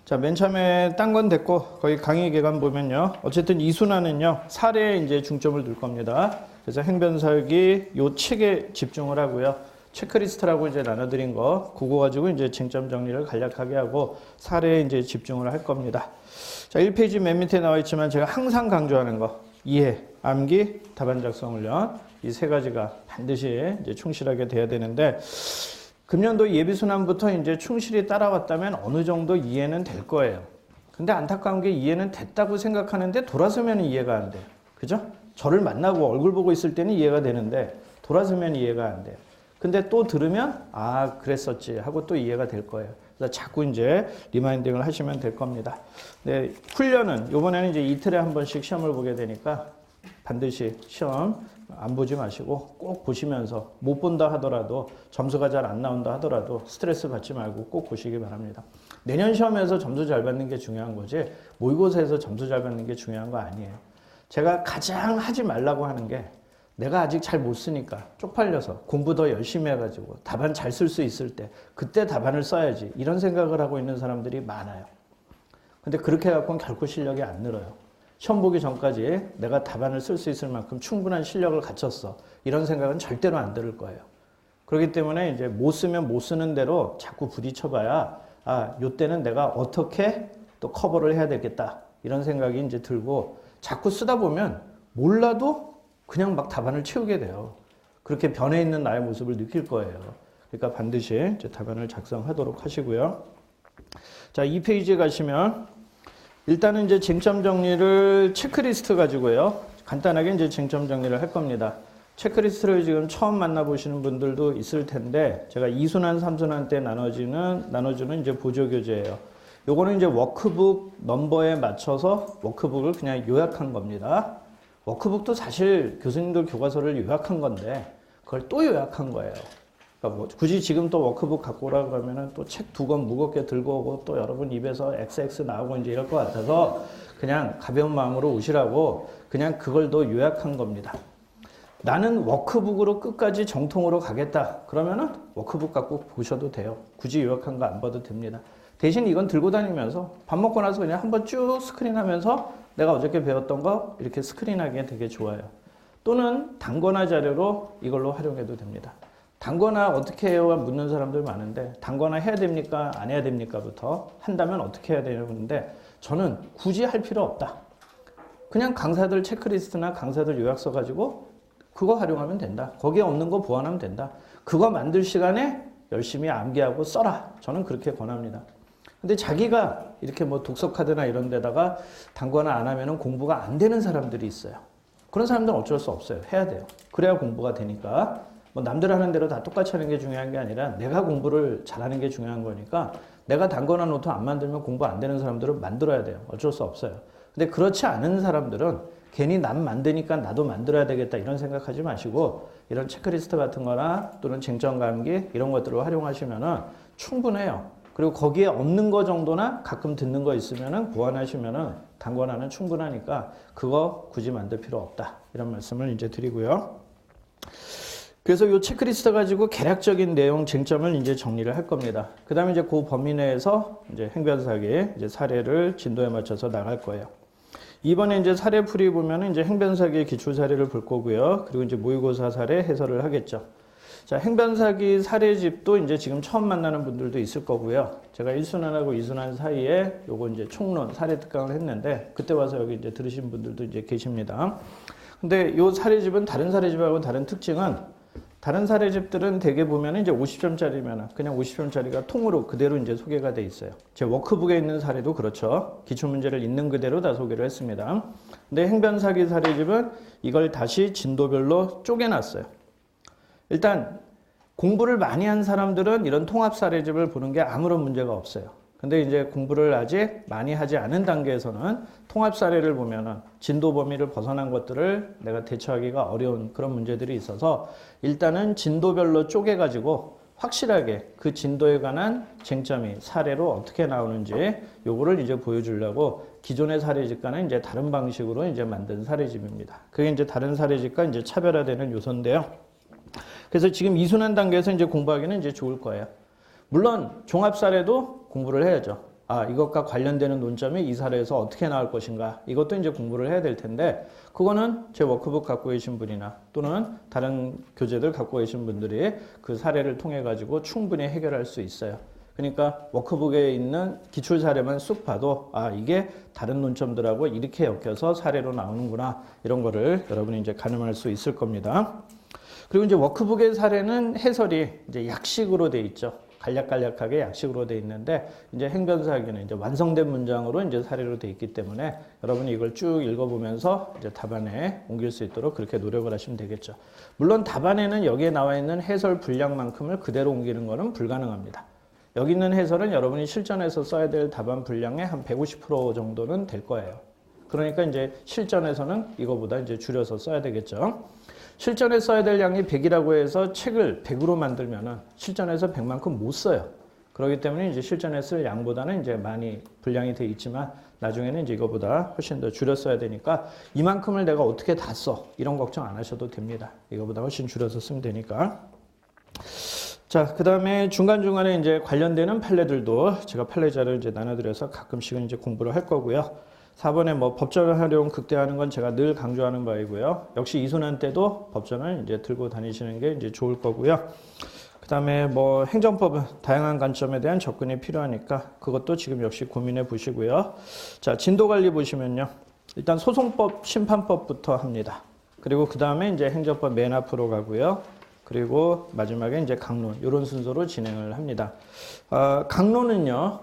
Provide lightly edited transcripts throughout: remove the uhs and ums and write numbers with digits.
자, 맨 처음에 딴 건 됐고, 거기 강의 개관 보면요. 어쨌든 이 순환은요, 사례에 이제 중점을 둘 겁니다. 그래서 행변설기 요 책에 집중을 하고요. 체크리스트라고 이제 나눠드린 거, 그거 가지고 이제 쟁점 정리를 간략하게 하고, 사례에 이제 집중을 할 겁니다. 자, 1페이지 맨 밑에 나와 있지만 제가 항상 강조하는 거, 이해, 암기, 답안 작성 훈련, 이 세 가지가 반드시 이제 충실하게 돼야 되는데, 금년도 예비순환부터 이제 충실히 따라왔다면 어느 정도 이해는 될 거예요. 근데 안타까운 게 이해는 됐다고 생각하는데 돌아서면 이해가 안 돼요. 그죠? 저를 만나고 얼굴 보고 있을 때는 이해가 되는데 돌아서면 이해가 안 돼요. 근데 또 들으면 아, 그랬었지 하고 또 이해가 될 거예요. 그래서 자꾸 이제 리마인딩을 하시면 될 겁니다. 네, 훈련은 이번에는 이제 이틀에 한 번씩 시험을 보게 되니까 반드시 시험 안 보지 마시고 꼭 보시면서 못 본다 하더라도 점수가 잘 안 나온다 하더라도 스트레스 받지 말고 꼭 보시기 바랍니다. 내년 시험에서 점수 잘 받는 게 중요한 거지 모의고사에서 점수 잘 받는 게 중요한 거 아니에요. 제가 가장 하지 말라고 하는 게 내가 아직 잘 못 쓰니까 쪽팔려서 공부 더 열심히 해가지고 답안 잘 쓸 수 있을 때 그때 답안을 써야지 이런 생각을 하고 있는 사람들이 많아요. 근데 그렇게 해갖고는 결코 실력이 안 늘어요. 시험 보기 전까지 내가 답안을 쓸 수 있을 만큼 충분한 실력을 갖췄어. 이런 생각은 절대로 안 들을 거예요. 그렇기 때문에 이제 못 쓰면 못 쓰는 대로 자꾸 부딪혀봐야 아, 요때는 내가 어떻게 또 커버를 해야 되겠다. 이런 생각이 이제 들고 자꾸 쓰다 보면 몰라도 그냥 막 답안을 채우게 돼요. 그렇게 변해 있는 나의 모습을 느낄 거예요. 그러니까 반드시 이제 답안을 작성하도록 하시고요. 자, 2페이지에 가시면 일단은 이제 쟁점 정리를 체크리스트 가지고요. 간단하게 이제 쟁점 정리를 할 겁니다. 체크리스트를 지금 처음 만나보시는 분들도 있을 텐데, 제가 2순환, 3순환 때 나눠주는 이제 보조교재예요. 요거는 이제 워크북 넘버에 맞춰서 워크북을 그냥 요약한 겁니다. 워크북도 사실 교수님들 교과서를 요약한 건데, 그걸 또 요약한 거예요. 그러니까 뭐 굳이 지금 또 워크북 갖고 오라 그러면은 또 책 2권 무겁게 들고 오고 또 여러분 입에서 XX 나오고 이제 이럴 것 같아서 그냥 가벼운 마음으로 오시라고 그냥 그걸 더 요약한 겁니다. 나는 워크북으로 끝까지 정통으로 가겠다. 그러면은 워크북 갖고 보셔도 돼요. 굳이 요약한 거 안 봐도 됩니다. 대신 이건 들고 다니면서 밥 먹고 나서 그냥 한번 쭉 스크린하면서 내가 어저께 배웠던 거 이렇게 스크린하기에 되게 좋아요. 또는 단권화 자료로 이걸로 활용해도 됩니다. 단권화 어떻게 해요? 묻는 사람들 많은데 단권화 해야 됩니까? 안 해야 됩니까?부터 한다면 어떻게 해야 되는데 저는 굳이 할 필요 없다. 그냥 강사들 체크리스트나 강사들 요약서 가지고 그거 활용하면 된다. 거기에 없는 거 보완하면 된다. 그거 만들 시간에 열심히 암기하고 써라. 저는 그렇게 권합니다. 근데 자기가 이렇게 뭐 독서카드나 이런 데다가 단권화 안 하면은 공부가 안 되는 사람들이 있어요. 그런 사람들은 어쩔 수 없어요. 해야 돼요. 그래야 공부가 되니까. 뭐 남들 하는 대로 다 똑같이 하는 게 중요한 게 아니라 내가 공부를 잘하는 게 중요한 거니까 내가 단권화 노트 안 만들면 공부 안 되는 사람들은 만들어야 돼요. 어쩔 수 없어요. 근데 그렇지 않은 사람들은 괜히 남 만드니까 나도 만들어야 되겠다 이런 생각하지 마시고 이런 체크리스트 같은 거나 또는 쟁점 감기 이런 것들을 활용하시면은 충분해요. 그리고 거기에 없는 거 정도나 가끔 듣는 거 있으면은 보완하시면은 단권화는 충분하니까 그거 굳이 만들 필요 없다. 이런 말씀을 이제 드리고요. 그래서 이 체크리스트 가지고 개략적인 내용 쟁점을 이제 정리를 할 겁니다. 그 다음에 이제 그 범위 내에서 이제 행변사기 이제 사례를 진도에 맞춰서 나갈 거예요. 이번에 이제 사례 풀이 보면은 이제 행변사기 기출 사례를 볼 거고요. 그리고 이제 모의고사 사례 해설을 하겠죠. 자, 행변사기 사례집도 이제 지금 처음 만나는 분들도 있을 거고요. 제가 1순환하고 2순환 사이에 요거 이제 총론 사례 특강을 했는데 그때 와서 여기 이제 들으신 분들도 이제 계십니다. 근데 요 사례집은 다른 사례집하고 다른 특징은 다른 사례집들은 대개 보면 이제 50점짜리면 그냥 50점짜리가 통으로 그대로 이제 소개가 돼 있어요. 제 워크북에 있는 사례도 그렇죠. 기출문제를 있는 그대로 다 소개를 했습니다. 근데 행변사기 사례집은 이걸 다시 진도별로 쪼개놨어요. 일단 공부를 많이 한 사람들은 이런 통합 사례집을 보는 게 아무런 문제가 없어요. 근데 이제 공부를 아직 많이 하지 않은 단계에서는 통합 사례를 보면은 진도 범위를 벗어난 것들을 내가 대처하기가 어려운 그런 문제들이 있어서 일단은 진도별로 쪼개가지고 확실하게 그 진도에 관한 쟁점이 사례로 어떻게 나오는지 요거를 이제 보여주려고 기존의 사례집과는 이제 다른 방식으로 이제 만든 사례집입니다. 그게 이제 다른 사례집과 이제 차별화되는 요소인데요. 그래서 지금 이순환 단계에서 이제 공부하기는 이제 좋을 거예요. 물론 종합 사례도 공부를 해야죠. 이것과 관련되는 논점이 이 사례에서 어떻게 나올 것인가. 이것도 이제 공부를 해야 될 텐데, 그거는 제 워크북 갖고 계신 분이나 또는 다른 교재들 갖고 계신 분들이 그 사례를 통해 가지고 충분히 해결할 수 있어요. 그러니까 워크북에 있는 기출 사례만 쑥 봐도 이게 다른 논점들하고 이렇게 엮여서 사례로 나오는구나. 이런 거를 여러분이 이제 가늠할 수 있을 겁니다. 그리고 이제 워크북의 사례는 해설이 이제 약식으로 돼 있죠. 간략간략하게 약식으로 돼 있는데 이제 행변사기는 이제 완성된 문장으로 이제 사례로 돼 있기 때문에 여러분이 이걸 쭉 읽어보면서 이제 답안에 옮길 수 있도록 그렇게 노력을 하시면 되겠죠. 물론 답안에는 여기에 나와 있는 해설 분량만큼을 그대로 옮기는 것은 불가능합니다. 여기 있는 해설은 여러분이 실전에서 써야 될 답안 분량의 한 150% 정도는 될 거예요. 그러니까 이제 실전에서는 이거보다 이제 줄여서 써야 되겠죠. 실전에 써야 될 양이 100이라고 해서 책을 100으로 만들면은 실전에서 100만큼 못 써요. 그렇기 때문에 이제 실전에 쓸 양보다는 이제 많이 분량이 돼 있지만 나중에는 이제 이거보다 훨씬 더 줄여 써야 되니까 이만큼을 내가 어떻게 다 써? 이런 걱정 안 하셔도 됩니다. 이거보다 훨씬 줄여서 쓰면 되니까. 자, 그 다음에 중간중간에 이제 관련되는 판례들도 제가 판례자를 이제 나눠드려서 가끔씩은 이제 공부를 할 거고요. 4번에 뭐 법정 활용 극대화하는 건 제가 늘 강조하는 바이고요. 역시 이순환 때도 법전을 이제 들고 다니시는 게 이제 좋을 거고요. 그 다음에 뭐 행정법은 다양한 관점에 대한 접근이 필요하니까 그것도 지금 역시 고민해 보시고요. 자, 진도 관리 보시면요. 일단 소송법, 심판법부터 합니다. 그리고 그 다음에 이제 행정법 맨 앞으로 가고요. 그리고 마지막에 이제 강론, 이런 순서로 진행을 합니다. 강론은요.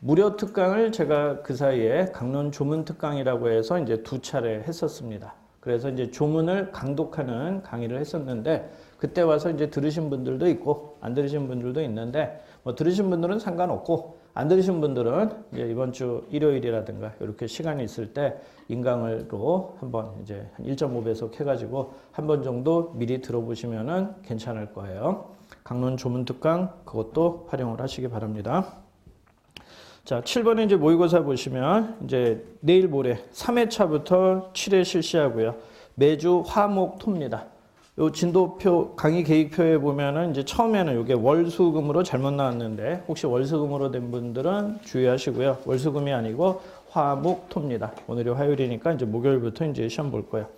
무료 특강을 제가 그 사이에 강론 조문 특강이라고 해서 이제 2차례 했었습니다. 그래서 이제 조문을 강독하는 강의를 했었는데 그때 와서 이제 들으신 분들도 있고 안 들으신 분들도 있는데 뭐 들으신 분들은 상관없고 안 들으신 분들은 이제 이번 주 일요일이라든가 이렇게 시간이 있을 때 인강으로 한번 이제 한 1.5배속 해가지고 한 번 정도 미리 들어보시면은 괜찮을 거예요. 강론 조문 특강 그것도 활용을 하시기 바랍니다. 자, 7번에 이제 모의고사 보시면 이제 내일 모레 3회차부터 7회 실시하고요. 매주 화목토입니다. 요 진도표 강의 계획표에 보면은 이제 처음에는 이게 월수금으로 잘못 나왔는데 혹시 월수금으로 된 분들은 주의하시고요. 월수금이 아니고 화목토입니다. 오늘이 화요일이니까 이제 목요일부터 이제 시험 볼 거예요.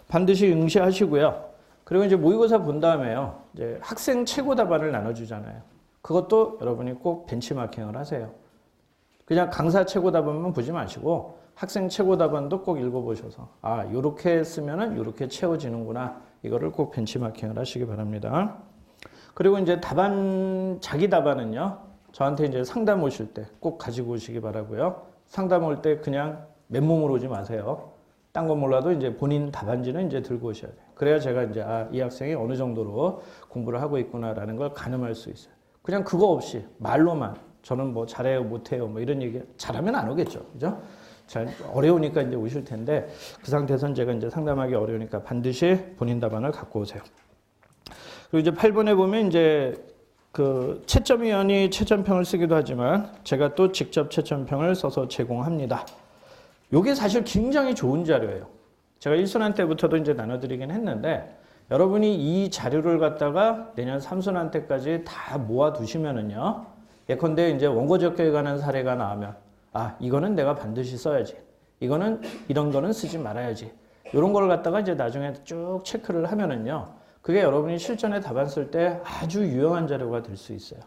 반드시 응시하시고요. 그리고 이제 모의고사 본 다음에요. 이제 학생 최고 답안을 나눠주잖아요. 그것도 여러분이 꼭 벤치마킹을 하세요. 그냥 강사 최고 답안만 보지 마시고 학생 최고 답안도 꼭 읽어보셔서 요렇게 쓰면은 요렇게 채워지는구나. 이거를 꼭 벤치마킹을 하시기 바랍니다. 그리고 이제 자기 답안은요. 저한테 이제 상담 오실 때 꼭 가지고 오시기 바라고요. 상담 올 때 그냥 맨몸으로 오지 마세요. 딴 건 몰라도 이제 본인 답안지는 이제 들고 오셔야 돼요. 그래야 제가 이제 이 학생이 어느 정도로 공부를 하고 있구나라는 걸 가늠할 수 있어요. 그냥 그거 없이 말로만 저는 뭐 잘해요, 못해요, 뭐 이런 얘기 잘하면 안 오겠죠, 그죠? 잘 어려우니까 이제 오실 텐데 그 상태에서는 제가 이제 상담하기 어려우니까 반드시 본인 답안을 갖고 오세요. 그리고 이제 8번에 보면 이제 그 채점위원이 채점평을 쓰기도 하지만 제가 또 직접 채점평을 써서 제공합니다. 요게 사실 굉장히 좋은 자료예요. 제가 1순환 때부터도 이제 나눠드리긴 했는데 여러분이 이 자료를 갖다가 내년 3순환 때까지 다 모아두시면은요. 예컨대 이제 원고 적격에 관한 사례가 나오면 이거는 내가 반드시 써야지. 이거는 이런 거는 쓰지 말아야지. 이런 걸 갖다가 이제 나중에 쭉 체크를 하면은요. 그게 여러분이 실전에 답안 쓸 때 아주 유용한 자료가 될 수 있어요.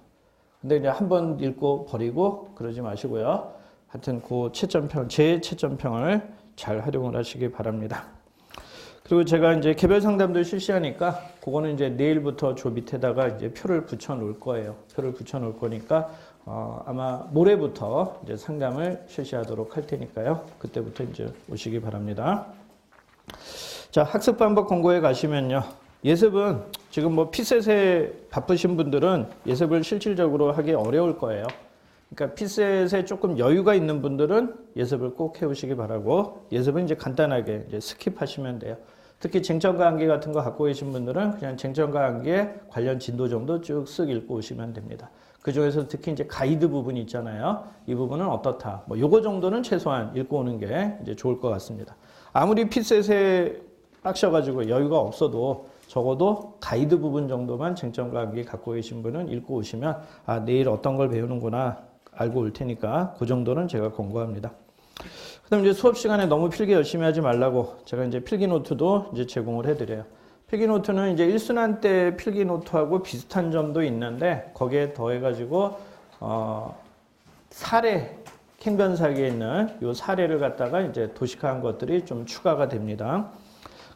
근데 이제 한번 읽고 버리고 그러지 마시고요. 하여튼 그 채점평, 제 채점평을 잘 활용을 하시기 바랍니다. 그리고 제가 이제 개별 상담도 실시하니까 그거는 이제 내일부터 저 밑에다가 이제 표를 붙여 놓을 거예요. 표를 붙여 놓을 거니까 아마 모레부터 이제 상담을 실시하도록 할 테니까요. 그때부터 이제 오시기 바랍니다. 자, 학습 방법 공고에 가시면요. 예습은 지금 뭐 피셋에 바쁘신 분들은 예습을 실질적으로 하기 어려울 거예요. 그러니까 피셋에 조금 여유가 있는 분들은 예습을 꼭 해오시기 바라고 예습은 이제 간단하게 이제 스킵하시면 돼요. 특히 쟁점과 한계 같은 거 갖고 계신 분들은 그냥 쟁점과 한계 관련 진도 정도 쭉 쓱 읽고 오시면 됩니다. 그 중에서 특히 이제 가이드 부분이 있잖아요. 이 부분은 어떻다. 뭐 요거 정도는 최소한 읽고 오는 게 이제 좋을 것 같습니다. 아무리 피셋에 빡셔가지고 여유가 없어도 적어도 가이드 부분 정도만 쟁점과 한계 갖고 계신 분은 읽고 오시면 내일 어떤 걸 배우는구나. 알고 올 테니까 그 정도는 제가 권고합니다. 그다음 이제 수업 시간에 너무 필기 열심히 하지 말라고 제가 이제 필기 노트도 이제 제공을 해드려요. 필기 노트는 이제 1순환 때 필기 노트하고 비슷한 점도 있는데 거기에 더해가지고 사례 행변사기에 있는 이 사례를 갖다가 이제 도식화한 것들이 좀 추가가 됩니다.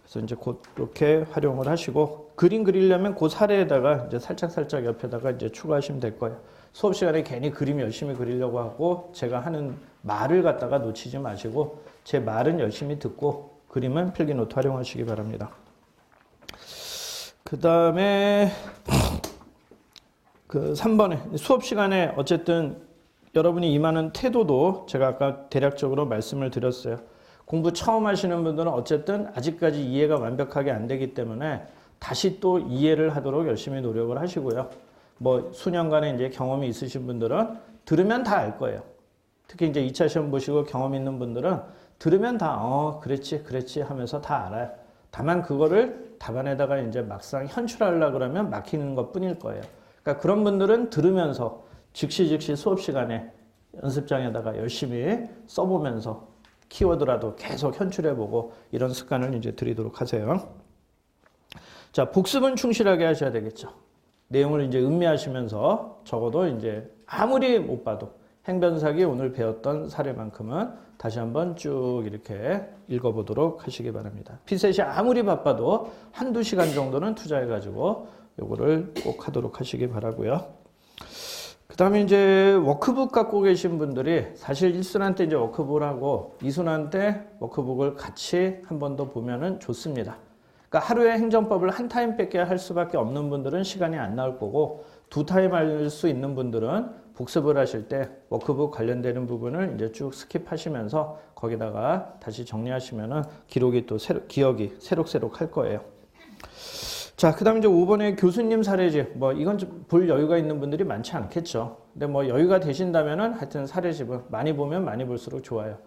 그래서 이제 그렇게 활용을 하시고 그림 그리려면 그 사례에다가 이제 살짝 옆에다가 이제 추가하시면 될 거예요. 수업 시간에 괜히 그림 열심히 그리려고 하고 제가 하는 말을 갖다가 놓치지 마시고 제 말은 열심히 듣고 그림은 필기 노트 활용하시기 바랍니다. 그 다음에 그 3번에 수업 시간에 어쨌든 여러분이 임하는 태도도 제가 아까 대략적으로 말씀을 드렸어요. 공부 처음 하시는 분들은 어쨌든 아직까지 이해가 완벽하게 안 되기 때문에 다시 또 이해를 하도록 열심히 노력을 하시고요. 뭐 수년간의 이제 경험이 있으신 분들은 들으면 다 알 거예요. 특히 이제 2차 시험 보시고 경험 있는 분들은 들으면 다 그랬지 하면서 다 알아요. 다만 그거를 답안에다가 이제 막상 현출하려고 그러면 막히는 것 뿐일 거예요. 그러니까 그런 분들은 들으면서 즉시 수업 시간에 연습장에다가 열심히 써보면서 키워드라도 계속 현출해보고 이런 습관을 이제 들이도록 하세요. 자, 복습은 충실하게 하셔야 되겠죠. 내용을 이제 음미하시면서 적어도 이제 아무리 못 봐도 행변사기 오늘 배웠던 사례만큼은 다시 한번 쭉 이렇게 읽어보도록 하시기 바랍니다. 피셋이 아무리 바빠도 한두 시간 정도는 투자해가지고 요거를 꼭 하도록 하시기 바라고요. 그 다음에 이제 워크북 갖고 계신 분들이 사실 1순환 때 이제 워크북을 하고 2순환 때 워크북을 같이 한 번 더 보면은 좋습니다. 그러니까 하루에 행정법을 한 타임밖에 할 수밖에 없는 분들은 시간이 안 나올 거고 2타임 할 수 있는 분들은 복습을 하실 때 워크북 관련되는 부분을 이제 쭉 스킵하시면서 거기다가 다시 정리하시면은 기록이 또 기억이 새록새록 할 거예요. 자, 그 다음 이제 5번에 교수님 사례집. 뭐 이건 좀 볼 여유가 있는 분들이 많지 않겠죠. 근데 뭐 여유가 되신다면은 하여튼 사례집은 많이 보면 많이 볼수록 좋아요.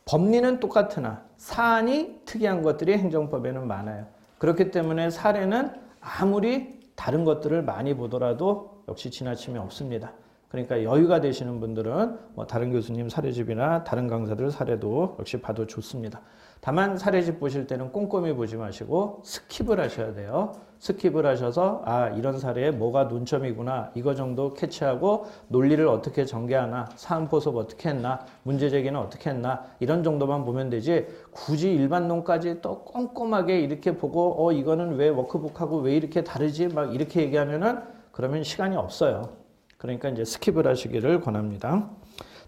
법리는 똑같으나 사안이 특이한 것들이 행정법에는 많아요. 그렇기 때문에 사례는 아무리 다른 것들을 많이 보더라도 역시 지나침이 없습니다. 그러니까 여유가 되시는 분들은 뭐 다른 교수님 사례집이나 다른 강사들 사례도 역시 봐도 좋습니다. 다만 사례집 보실 때는 꼼꼼히 보지 마시고 스킵을 하셔야 돼요. 스킵을 하셔서 아, 이런 사례에 뭐가 논점이구나, 이거 정도 캐치하고 논리를 어떻게 전개하나, 사안 포섭 어떻게 했나, 문제 제기는 어떻게 했나, 이런 정도만 보면 되지 굳이 일반론까지 또 꼼꼼하게 이렇게 보고 이거는 왜 워크북하고 왜 이렇게 다르지 막 이렇게 얘기하면은 그러면 시간이 없어요. 그러니까 이제 스킵을 하시기를 권합니다.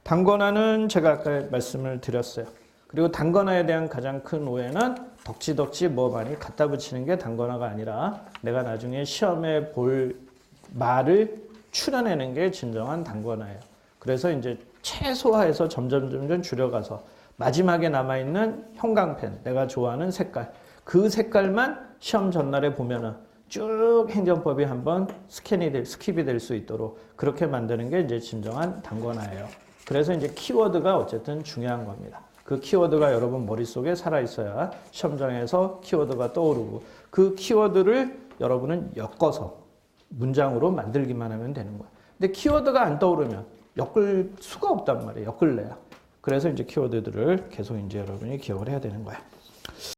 단권화는 제가 아까 말씀을 드렸어요. 그리고 단권화에 대한 가장 큰 오해는 덕지덕지 뭐 많이 갖다 붙이는 게 단권화가 아니라 내가 나중에 시험에 볼 말을 추려내는 게 진정한 단권화예요. 그래서 이제 최소화해서 점점 줄여가서 마지막에 남아있는 형광펜, 내가 좋아하는 색깔, 그 색깔만 시험 전날에 보면은 쭉 행정법이 한번 스킵이 될 수 있도록 그렇게 만드는 게 이제 진정한 단권화예요. 그래서 이제 키워드가 어쨌든 중요한 겁니다. 그 키워드가 여러분 머릿속에 살아있어야 시험장에서 키워드가 떠오르고 그 키워드를 여러분은 엮어서 문장으로 만들기만 하면 되는 거예요. 근데 키워드가 안 떠오르면 엮을 수가 없단 말이에요. 엮을래야. 그래서 이제 키워드들을 계속 이제 여러분이 기억을 해야 되는 거예요.